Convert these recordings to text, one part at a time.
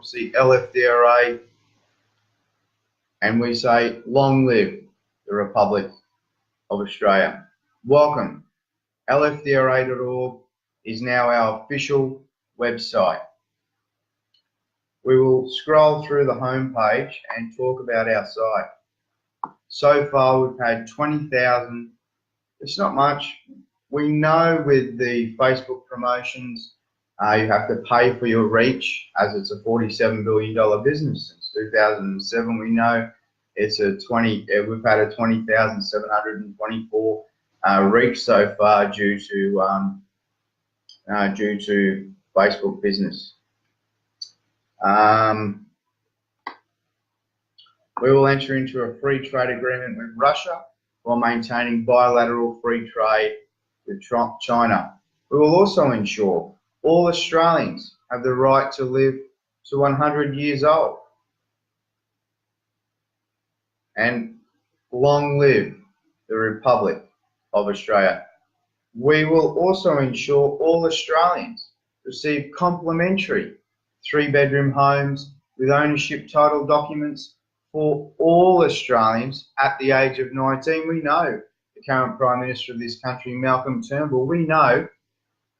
democracy, LFDRA, and we say, long live the Republic of Australia. Welcome. LFDRA.org is now our official website. We will scroll through the homepage and talk about our site. So far, we've had 20,000. It's not much. We know with the Facebook promotions, you have to pay for your reach, as it's a $47 billion business. Since 2007, we know it's we've had a 20,724 reach so far due to Facebook business. We will enter into a free trade agreement with Russia while maintaining bilateral free trade with China. We will also ensure all Australians have the right to live to 100 years old. And long live the Republic of Australia. We will also ensure all Australians receive complimentary 3-bedroom homes with ownership title documents for all Australians at the age of 19. We know the current Prime Minister of this country, Malcolm Turnbull, we know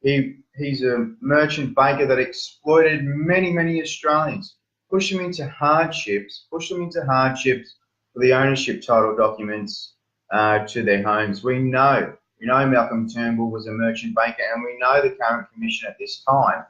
he's a merchant banker that exploited many Australians, pushed them into hardships for the ownership title documents to their homes. We know Malcolm Turnbull was a merchant banker, and we know the current commission at this time.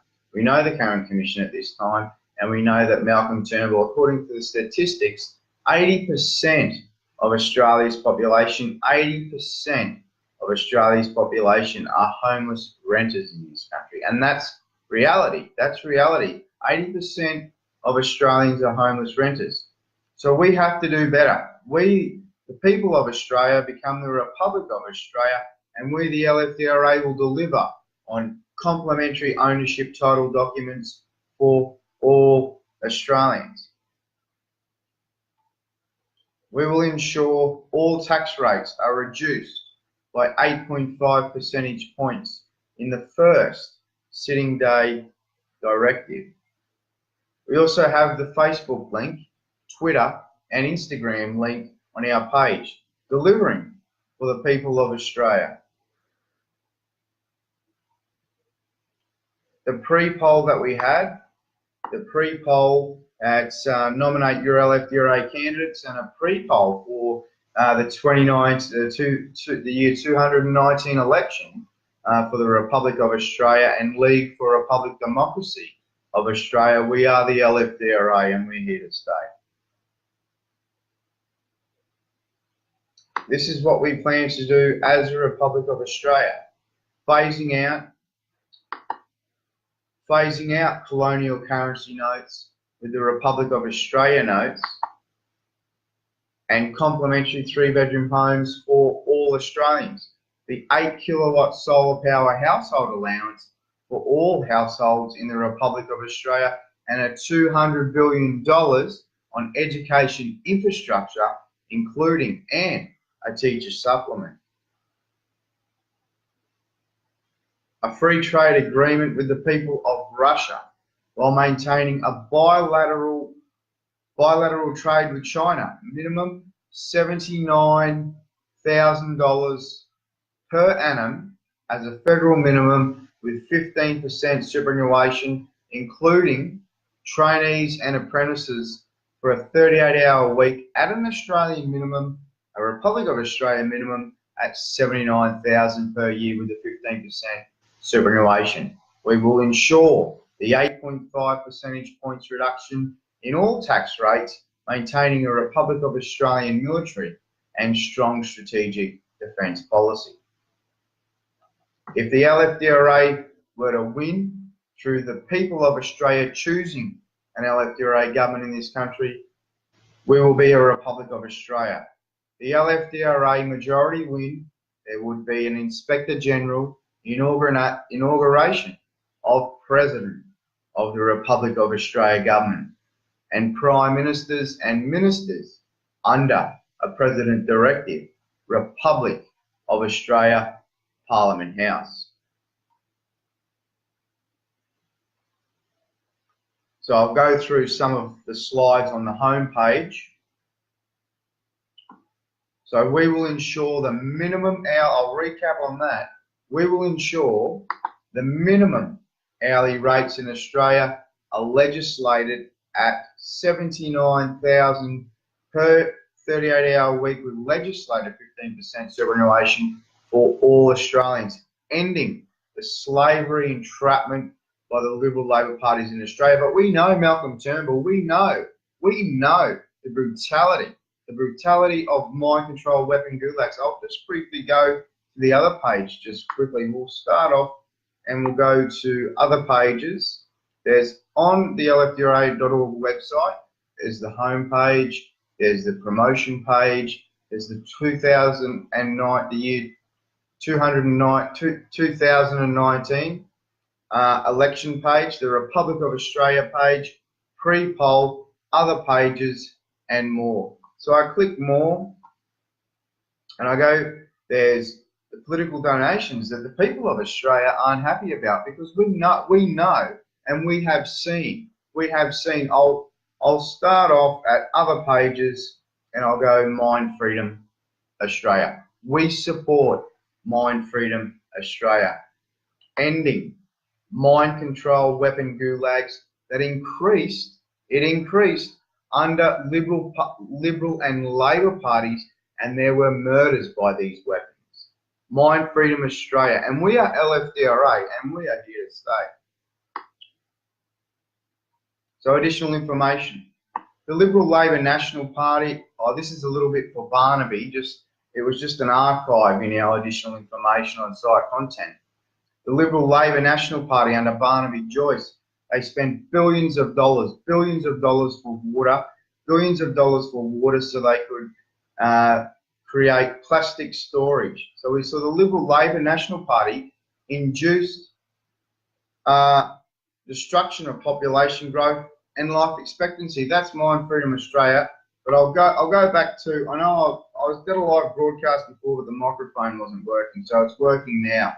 And we know that Malcolm Turnbull, according to the statistics, 80% of Australia's population, 80% of Australia's population are homeless renters in this country. And that's reality. 80% of Australians are homeless renters. So we have to do better. We, the people of Australia, become the Republic of Australia, and we, the LFDRA, will deliver on complementary ownership title documents for all Australians. We will ensure all tax rates are reduced by 8.5 percentage points in the first sitting day directive. We also have the Facebook link, Twitter and Instagram link on our page, delivering for the people of Australia. The pre-poll that we had, at nominate your LFDRA candidates, and a pre-poll for the year 219 election for the Republic of Australia and League for Republic Democracy of Australia. We are the LFDRA, and we're here to stay. This is what we plan to do as the Republic of Australia, phasing out colonial currency notes with the Republic of Australia notes, and complementary 3-bedroom homes for all Australians. The 8-kilowatt solar power household allowance for all households in the Republic of Australia, and a $200 billion on education infrastructure, including a teacher supplement. A free trade agreement with the people of Russia while maintaining a bilateral trade with China, minimum $79,000 per annum as a federal minimum, with 15% superannuation, including trainees and apprentices, for a 38-hour week at an Australian minimum, a Republic of Australia minimum at $79,000 per year with a 15% superannuation. We will ensure the 8.5 percentage points reduction in all tax rates, maintaining a Republic of Australian military and strong strategic defence policy. If the LFDRA were to win through the people of Australia choosing an LFDRA government in this country, we will be a Republic of Australia. The LFDRA majority win, there would be an Inspector General inauguration of President of the Republic of Australia government, and Prime Ministers and Ministers under a President Directive, Republic of Australia Parliament House. So I'll go through some of the slides on the home page. So we will ensure the minimum hour, I'll recap on that. We will ensure the minimum hourly rates in Australia are legislated at $79,000 per 38-hour week with legislated 15% superannuation for all Australians, ending the slavery entrapment by the Liberal Labor parties in Australia. But we know, Malcolm Turnbull, we know the brutality of mind control weapon gulags. I'll just briefly go to the other page just quickly. We'll start off and we'll go to other pages. There's on the lfdra.org website, there's the home page, there's the promotion page, there's the 2009, the year 2019 election page, the Republic of Australia page, pre-poll, other pages, and more. So I click more and I go, there's the political donations that the people of Australia aren't happy about, because we know and we have seen. I'll start off at other pages and I'll go Mind Freedom Australia. We support Mind Freedom Australia, ending mind control weapon gulags that increased under Liberal and Labor parties, and there were murders by these weapons. Mind Freedom Australia, and we are LFDRA, and we are here to stay. So additional information. The Liberal Labor National Party, this is a little bit for Barnaby, it was just an archive in our additional information on site content. The Liberal Labor National Party under Barnaby Joyce, they spent billions of dollars for water, so they could create plastic storage. So we saw the Liberal Labor National Party induced destruction of population growth and life expectancy. That's Mind Freedom Australia. But I'll go back to, I know I was got a live broadcast before, but the microphone wasn't working, so it's working now.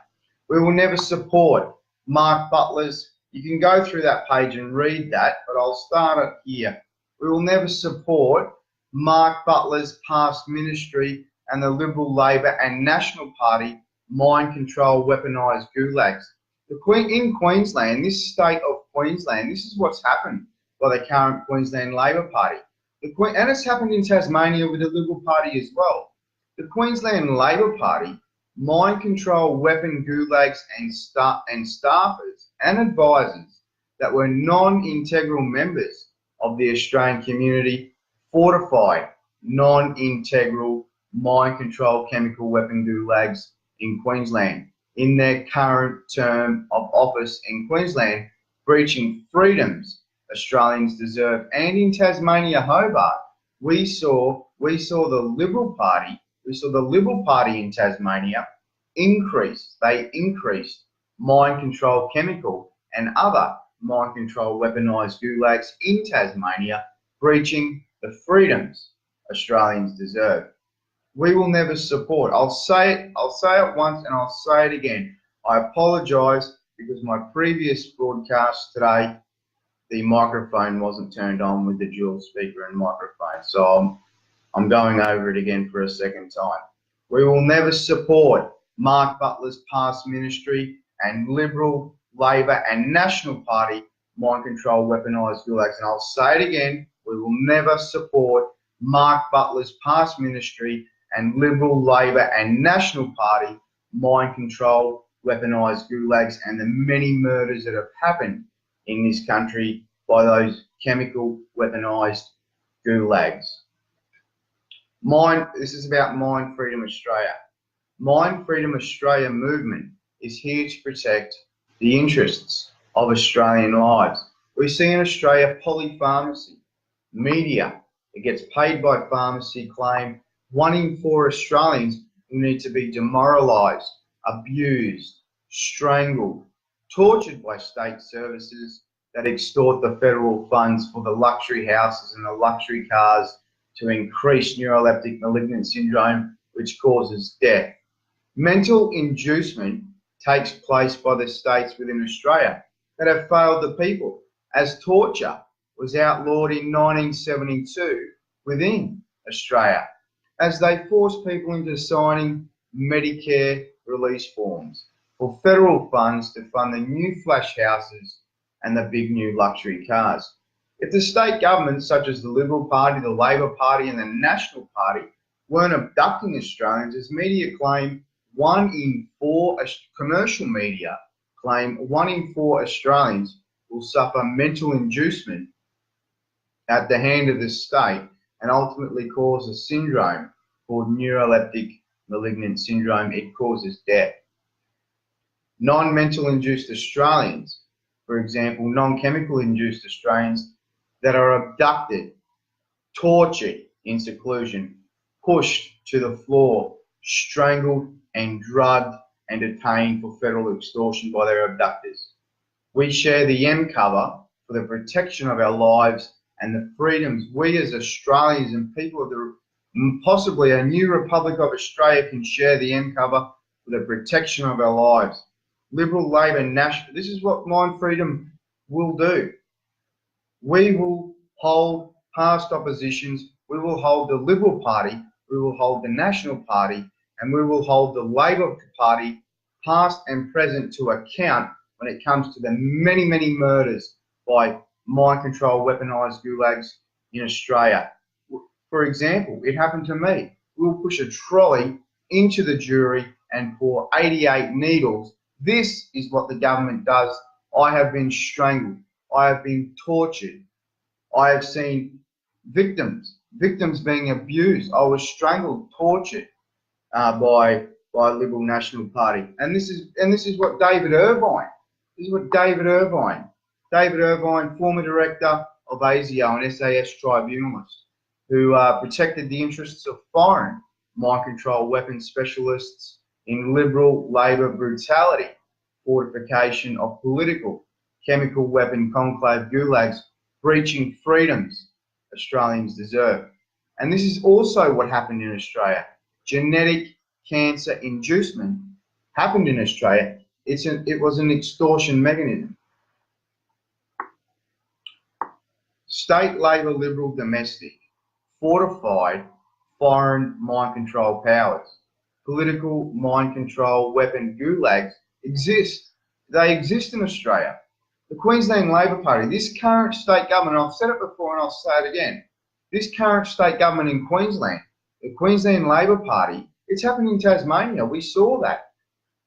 We will never support Mark Butler's. You can go through that page and read that, but I'll start it here. We will never support Mark Butler's past ministry and the Liberal, Labor and National Party mind control weaponised gulags. In Queensland, this state of Queensland, this is what's happened by the current Queensland Labor Party. And it's happened in Tasmania with the Liberal Party as well. The Queensland Labor Party mind control weapon gulags and staffers and advisors that were non-integral members of the Australian community, fortified non-integral mind control chemical weapon gulags in Queensland in their current term of office in Queensland, breaching freedoms Australians deserve. And in Tasmania, Hobart, we saw the Liberal Party in Tasmania increased mind control chemical and other mind control weaponised gulags in Tasmania, breaching the freedoms Australians deserve. We will never support. I'll say it once and I'll say it again. I apologise because my previous broadcast today, the microphone wasn't turned on with the dual speaker and microphone. So I'm going over it again for a second time. We will never support Mark Butler's past ministry and Liberal, Labor and National Party mind control weaponised gulags. And I'll say it again, we will never support Mark Butler's past ministry and Liberal, Labor and National Party mind control weaponised gulags and the many murders that have happened in this country by those chemical weaponised gulags. This is about Mind Freedom Australia. Mind Freedom Australia movement is here to protect the interests of Australian lives. We see in Australia polypharmacy, media that gets paid by pharmacy claim 1 in 4 Australians who need to be demoralised, abused, strangled, tortured by state services that extort the federal funds for the luxury houses and the luxury cars to increase neuroleptic malignant syndrome, which causes death. Mental inducement takes place by the states within Australia that have failed the people as torture was outlawed in 1972 within Australia, as they forced people into signing Medicare release forms for federal funds to fund the new flash houses and the big new luxury cars. If the state governments such as the Liberal Party, the Labor Party and the National Party weren't abducting Australians, as media claim, commercial media claim 1 in 4 Australians will suffer mental inducement at the hand of the state and ultimately cause a syndrome called neuroleptic malignant syndrome. It causes death. Non-mental induced Australians, for example, non-chemical induced Australians that are abducted, tortured in seclusion, pushed to the floor, strangled and drugged and detained for federal extortion by their abductors. We share the M cover for the protection of our lives and the freedoms we as Australians and people of the possibly a new Republic of Australia can share the M cover for the protection of our lives. Liberal, Labor, National, this is what Mind Freedom will do. We will hold past oppositions, we will hold the Liberal Party, we will hold the National Party, and we will hold the Labor Party past and present to account when it comes to the many, many murders by mind control weaponised gulags in Australia. For example, it happened to me. We'll push a trolley into the jury and pour 88 needles. This is what the government does. I have been strangled. I have been tortured. I have seen victims being abused. I was strangled, tortured by Liberal National Party. And this is what David Irvine. David Irvine, former director of ASIO, an SAS tribunalist, who protected the interests of foreign mind control weapons specialists in Liberal Labor brutality, fortification of political chemical weapon conclave gulags, breaching freedoms Australians deserve. And this is also what happened in Australia. Genetic cancer inducement happened in Australia. It was an extortion mechanism. State, Labor, Liberal, domestic, fortified foreign mind control powers. Political mind control weapon gulags exist. They exist in Australia. The Queensland Labor Party, this current state government, I've said it before and I'll say it again, this current state government in Queensland, the Queensland Labor Party, it's happened in Tasmania, we saw that.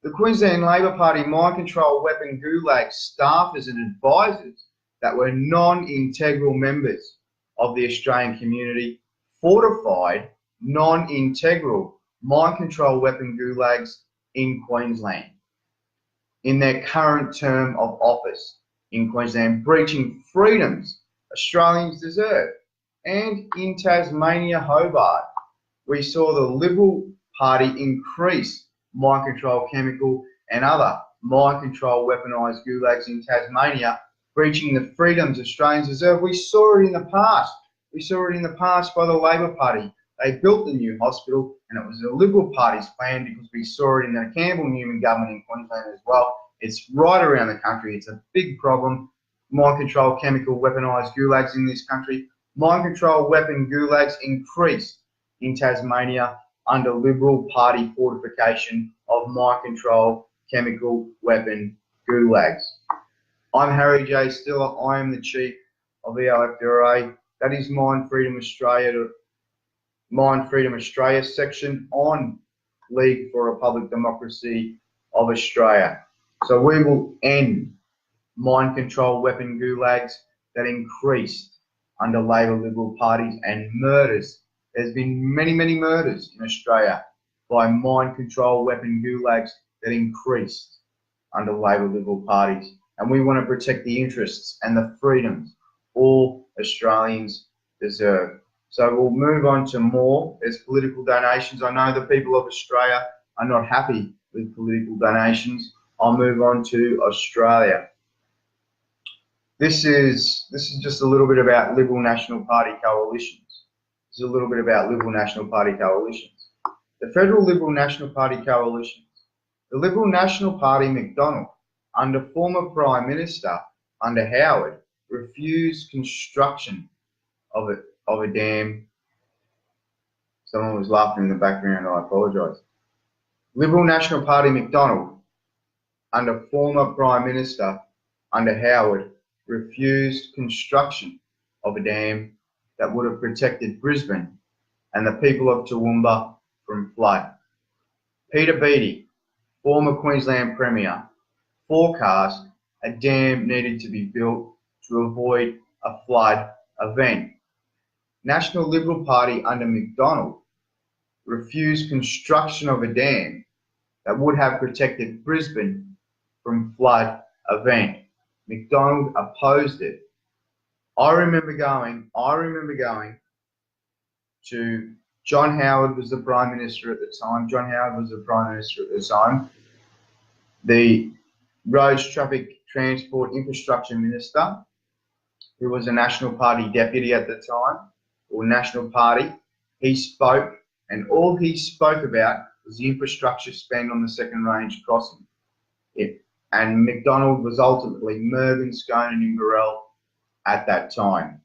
The Queensland Labor Party mind control weapon gulag staffers and advisors that were non-integral members of the Australian community fortified non-integral mind control weapon gulags in Queensland in their current term of office in Queensland, breaching freedoms Australians deserve. And in Tasmania, Hobart, we saw the Liberal Party increase mind control chemical and other mind control weaponised gulags in Tasmania, breaching the freedoms Australians deserve. We saw it in the past. We saw it in the past by the Labor Party. They built the new hospital and it was the Liberal Party's plan because we saw it in the Campbell-Newman government in Queensland as well. It's right around the country. It's a big problem. Mind control chemical weaponised gulags in this country. Mind control weapon gulags increased in Tasmania under Liberal Party fortification of mind control chemical weapon gulags. I'm Harry J. Stiller. I am the Chief of ELFDRA. That is Mind Freedom Australia section on League for Republic Democracy of Australia. So we will end mind control weapon gulags that increased under Labor Liberal parties and murders. There's been many, many murders in Australia by mind control weapon gulags that increased under Labor Liberal parties. And we want to protect the interests and the freedoms all Australians deserve. So we'll move on to more. There's political donations. I know the people of Australia are not happy with political donations. I'll move on to Australia. This is just a little bit about Liberal National Party coalitions. This is a little bit about Liberal National Party coalitions. The Federal Liberal National Party coalitions. The Liberal National Party, McDonald, under former Prime Minister, under Howard, refused construction of a dam. Someone was laughing in the background, I apologise. Liberal National Party McDonald, under former Prime Minister, under Howard, refused construction of a dam that would have protected Brisbane and the people of Toowoomba from flood. Peter Beattie, former Queensland Premier, forecast a dam needed to be built to avoid a flood event. National Liberal Party under McDonald refused construction of a dam that would have protected Brisbane from flood event. McDonald opposed it. I remember going to John Howard was the Prime Minister at the time. The Roads, Traffic, Transport, Infrastructure Minister, who was a National Party deputy at the time, or National Party. He spoke, and all he spoke about was the infrastructure spend on the Second Range crossing. And McDonald was ultimately Mergen, Scone and Inverell at that time.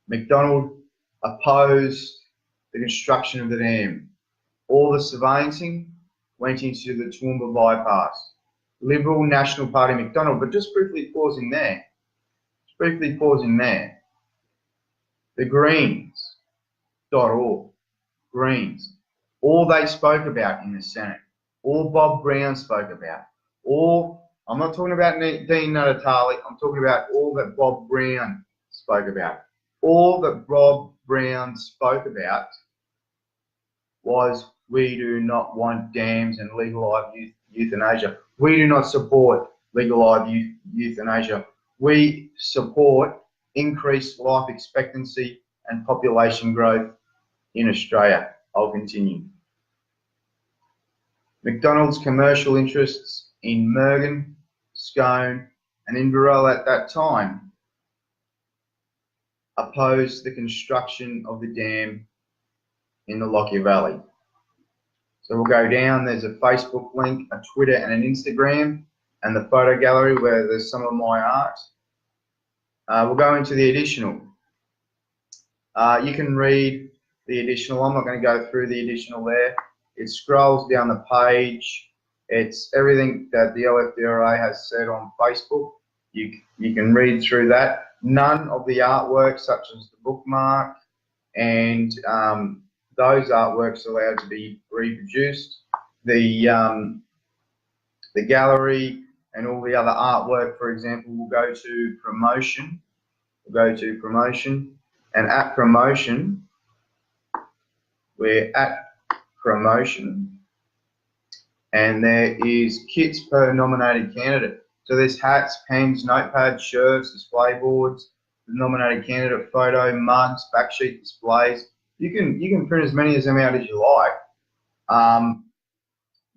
McDonald opposed the construction of the dam. All the surveying went into the Toowoomba bypass. Liberal National Party McDonald, but just briefly pausing there. The Greens.org, Greens, all they spoke about in the Senate, all Bob Brown spoke about, I'm not talking about Dean Nuttall, I'm talking about all that Bob Brown spoke about. All that Bob Brown spoke about was, we do not want dams and legalised euthanasia. We do not support legalised euthanasia. We support increased life expectancy and population growth in Australia. I'll continue. McDonald's commercial interests in Mergen, Scone and Inverell at that time opposed the construction of the dam in the Lockyer Valley. So we'll go down, there's a Facebook link, a Twitter and an Instagram, and the photo gallery where there's some of my art. We'll go into the additional. You can read the additional. I'm not going to go through the additional there. It scrolls down the page. It's everything that the LFDRA has said on Facebook. You can read through that. None of the artworks, such as the bookmark and those artworks, are allowed to be reproduced. The gallery and all the other artwork, for example, will go to promotion. And at promotion, we're at promotion, and there is kits per nominated candidate. So there's hats, pens, notepads, shirts, display boards, the nominated candidate photo, mugs, backsheet displays. You can print as many of them out as you like.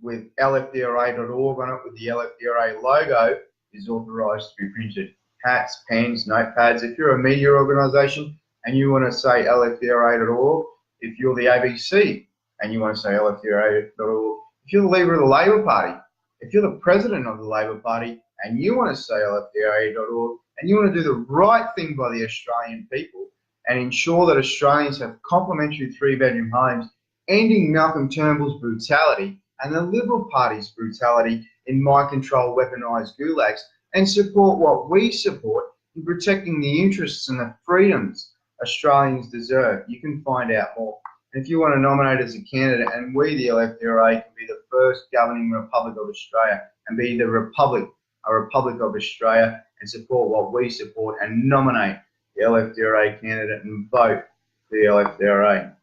With lfdra.org on it, with the LFDRA logo, is authorised to be printed. Hats, pens, notepads. If you're a media organisation and you want to say lfdra.org, if you're the ABC and you want to say lfdra.org, if you're the leader of the Labor Party, if you're the president of the Labor Party and you want to say lfdra.org and you want to do the right thing by the Australian people and ensure that Australians have complimentary 3-bedroom homes, ending Malcolm Turnbull's brutality and the Liberal Party's brutality in mind-control weaponised gulags, and support what we support in protecting the interests and the freedoms Australians deserve. You can find out more. And if you want to nominate as a candidate, and we, the LFDRA, can be the first governing republic of Australia and be a republic of Australia and support what we support and nominate the LFDRA candidate and vote for the LFDRA.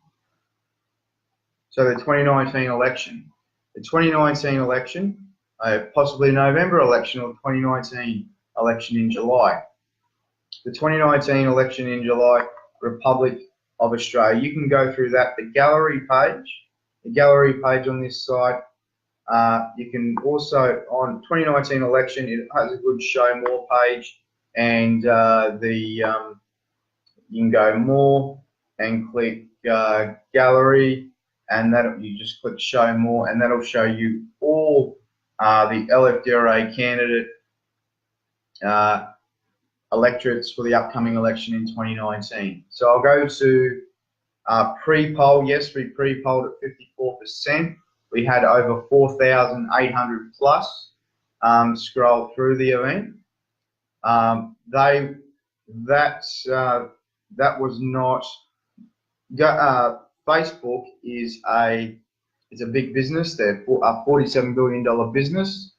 So the 2019 election. The 2019 election, possibly November election or 2019 election in July. The 2019 election in July, Republic of Australia. You can go through that. The gallery page on this site. You can also, on 2019 election, it has a good show more page, and you can go more and click gallery, and you just click show more, and that'll show you all the LFDRA candidate electorates for the upcoming election in 2019. So I'll go to pre-poll. Yes, we pre-polled at 54%. We had over 4,800 plus scroll through the event. That was not. Facebook is a big business. They're a $47 billion business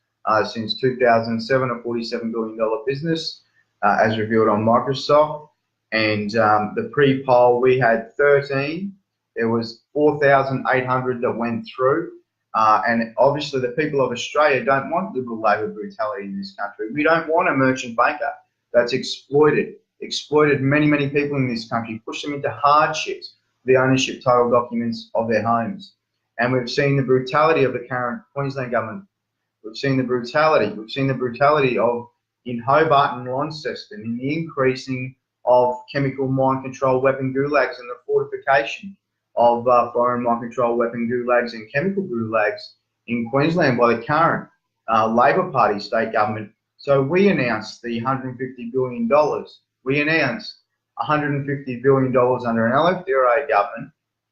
since 2007. A $47 billion business, as revealed on Microsoft. And the pre-poll, we had 13. There was 4,800 that went through. And obviously the people of Australia don't want Liberal Labor brutality in this country. We don't want a merchant banker that's exploited many, many people in this country, pushed them into hardships, the ownership title documents of their homes. And we've seen the brutality of the current Queensland government. We've seen the brutality of in Hobart and Launceston, in the increasing of chemical mind control weapon gulags and the fortification of foreign mind control weapon gulags and chemical gulags in Queensland by the current Labor Party state government. So we announced the $150 billion. We announced $150 billion under an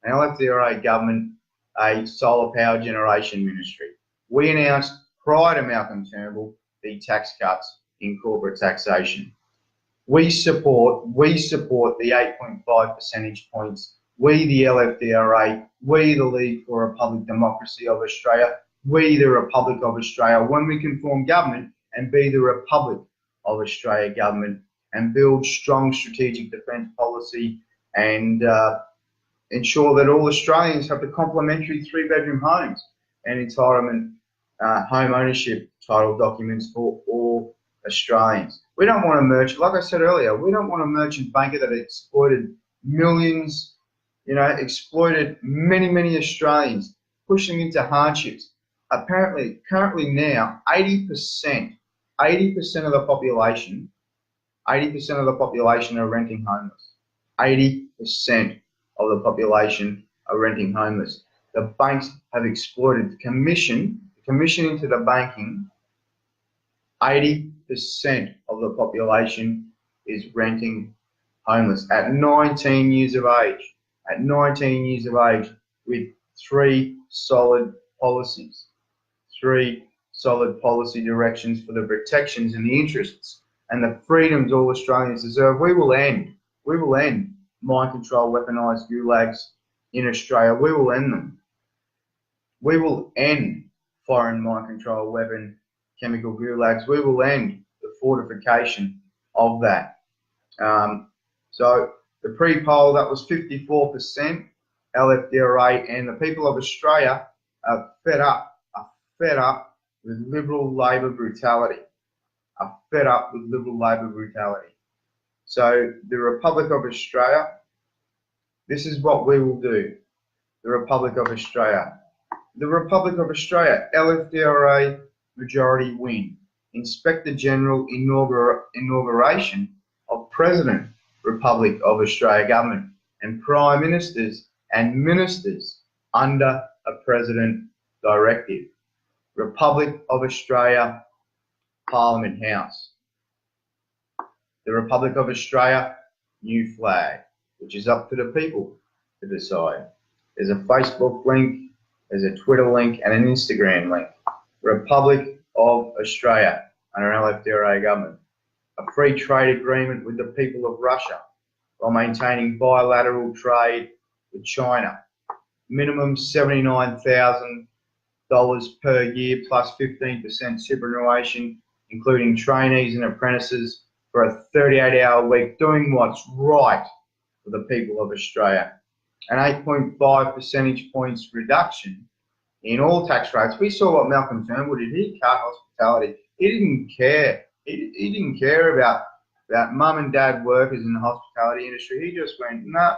LFDRA government, a solar power generation ministry. We announced prior to Malcolm Turnbull the tax cuts in corporate taxation. We support the 8.5 percentage points. We, the LFDRA, we, the League for Republic Democracy of Australia, we, the Republic of Australia, when we can form government and be the Republic of Australia government and build strong strategic defence policy and ensure that all Australians have the complementary 3-bedroom homes and entitlement home ownership title documents for all Australians. We don't want a merchant, like I said earlier, we don't want a merchant banker that exploited millions, exploited many, many Australians, pushing into hardships. Apparently, currently now, 80% of the population, 80% of the population are renting homeless. 80% of the population are renting homeless. The banks have exploited the commission into the banking. 80% of the population is renting homeless at 19 years of age. At 19 years of age, with 3 solid policies, 3 solid policy directions for the protections and the interests and the freedoms all Australians deserve. We will end mind control weaponised gulags in Australia. We will end them. We will end foreign mind control weapon chemical gulags. We will end the fortification of that. So the pre-poll, that was 54% LFDRA, and the people of Australia are fed up with Liberal Labor brutality. So the Republic of Australia, this is what we will do. The Republic of Australia, LFDRA majority win. Inspector General inauguration of President, Republic of Australia government, and Prime Ministers and Ministers under a President directive. Republic of Australia Parliament House. The Republic of Australia new flag, which is up to the people to decide. There's a Facebook link, there's a Twitter link, and an Instagram link. Republic of Australia under an LFDRA government. A free trade agreement with the people of Russia while maintaining bilateral trade with China. Minimum $79,000 per year plus 15% superannuation, including trainees and apprentices, for a 38-hour week, doing what's right for the people of Australia. An 8.5 percentage points reduction in all tax rates. We saw what Malcolm Turnbull did. He cut hospitality. He didn't care. He didn't care about mum and dad workers in the hospitality industry. He just went, nah,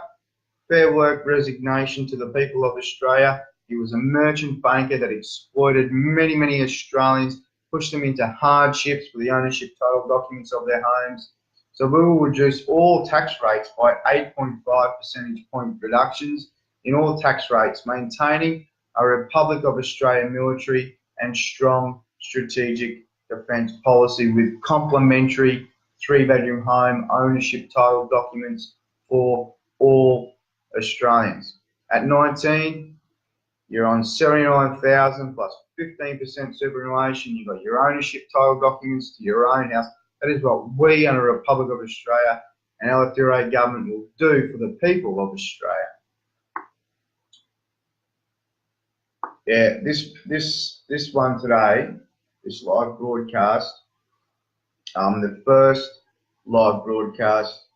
fair work resignation to the people of Australia. He was a merchant banker that exploited many, many Australians, pushed them into hardships for the ownership title documents of their homes. So we will reduce all tax rates by 8.5 percentage point reductions in all tax rates, maintaining a Republic of Australia military and strong strategic defence policy with complementary 3-bedroom home ownership title documents for all Australians. At 19, you're on 79,000 plus 15% superannuation. You've got your ownership title documents to your own house. That is what we, under the Republic of Australia and LFDRA government, will do for the people of Australia. Yeah, this one today, this live broadcast, the first live broadcast,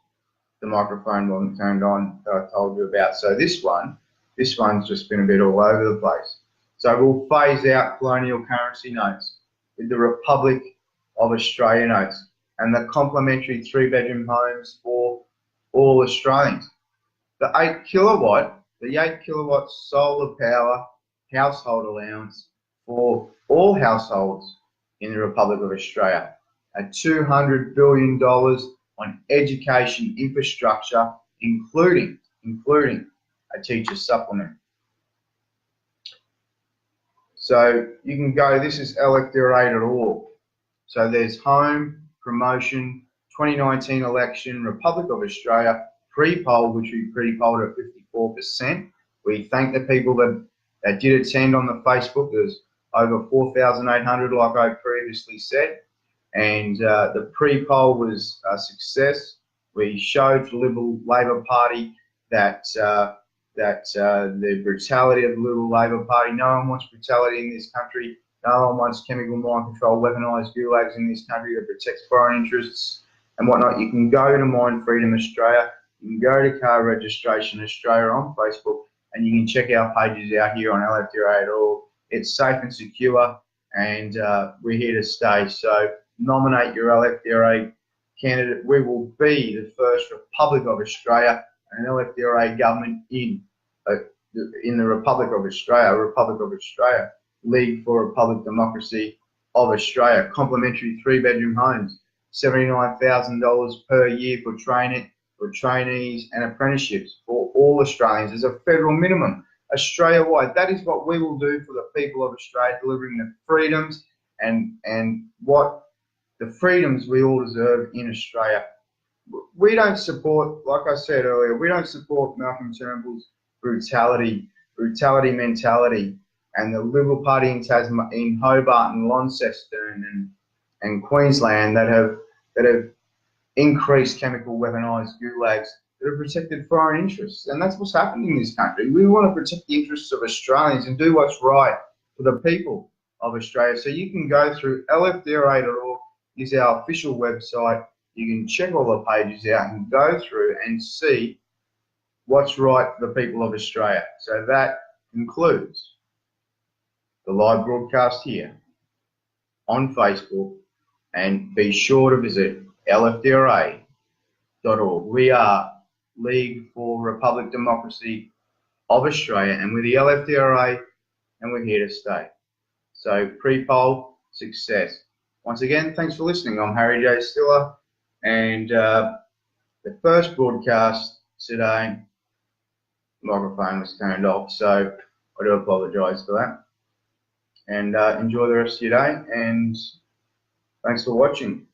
the microphone wasn't turned on that I told you about. So this one's just been a bit all over the place. So we'll phase out colonial currency notes with the Republic of Australia notes and the complementary 3-bedroom homes for all Australians. The 8 kilowatt solar power household allowance for all households in the Republic of Australia at $200 billion on education infrastructure, including a teacher supplement. So you can go, this is lfdra.org. So there's home, promotion, 2019 election, Republic of Australia, pre-poll, which we pre-polled at 54%. We thank the people that did attend on the Facebook. There's over 4,800, like I previously said. And the pre-poll was a success. We showed the Liberal Labor Party that the brutality of the Liberal Labor Party. No one wants brutality in this country. No one wants chemical mind control, weaponised gulags in this country that protects foreign interests and whatnot. You can go to Mind Freedom Australia. You can go to Car Registration Australia on Facebook, and you can check our pages out here on lfdra.org. It's safe and secure, and we're here to stay. So nominate your LFDRA candidate. We will be the first Republic of Australia and an LFDRA government in the Republic of Australia, League for Republic Democracy of Australia. Complementary 3-bedroom homes, $79,000 per year for trainees and apprenticeships for all Australians as a federal minimum, Australia-wide. That is what we will do for the people of Australia, delivering the freedoms and what the freedoms we all deserve in Australia. We don't support, like I said earlier, we don't support Malcolm Turnbull's brutality mentality and the Liberal Party in Hobart and Launceston and Queensland that have increased chemical weaponised gulags that have protected foreign interests. And that's what's happening in this country. We want to protect the interests of Australians and do what's right for the people of Australia. So you can go through lfdra.org, is our official website. You can check all the pages out and go through and see what's right for the people of Australia. So that concludes the live broadcast here on Facebook, and be sure to visit lfdra.org. We are League for Republic Democracy of Australia, and we're the LFDRA, and we're here to stay. So pre-poll success. Once again, thanks for listening. I'm Harry J. Stiller, and the first broadcast today, microphone was turned off, so I do apologise for that. And enjoy the rest of your day, and thanks for watching.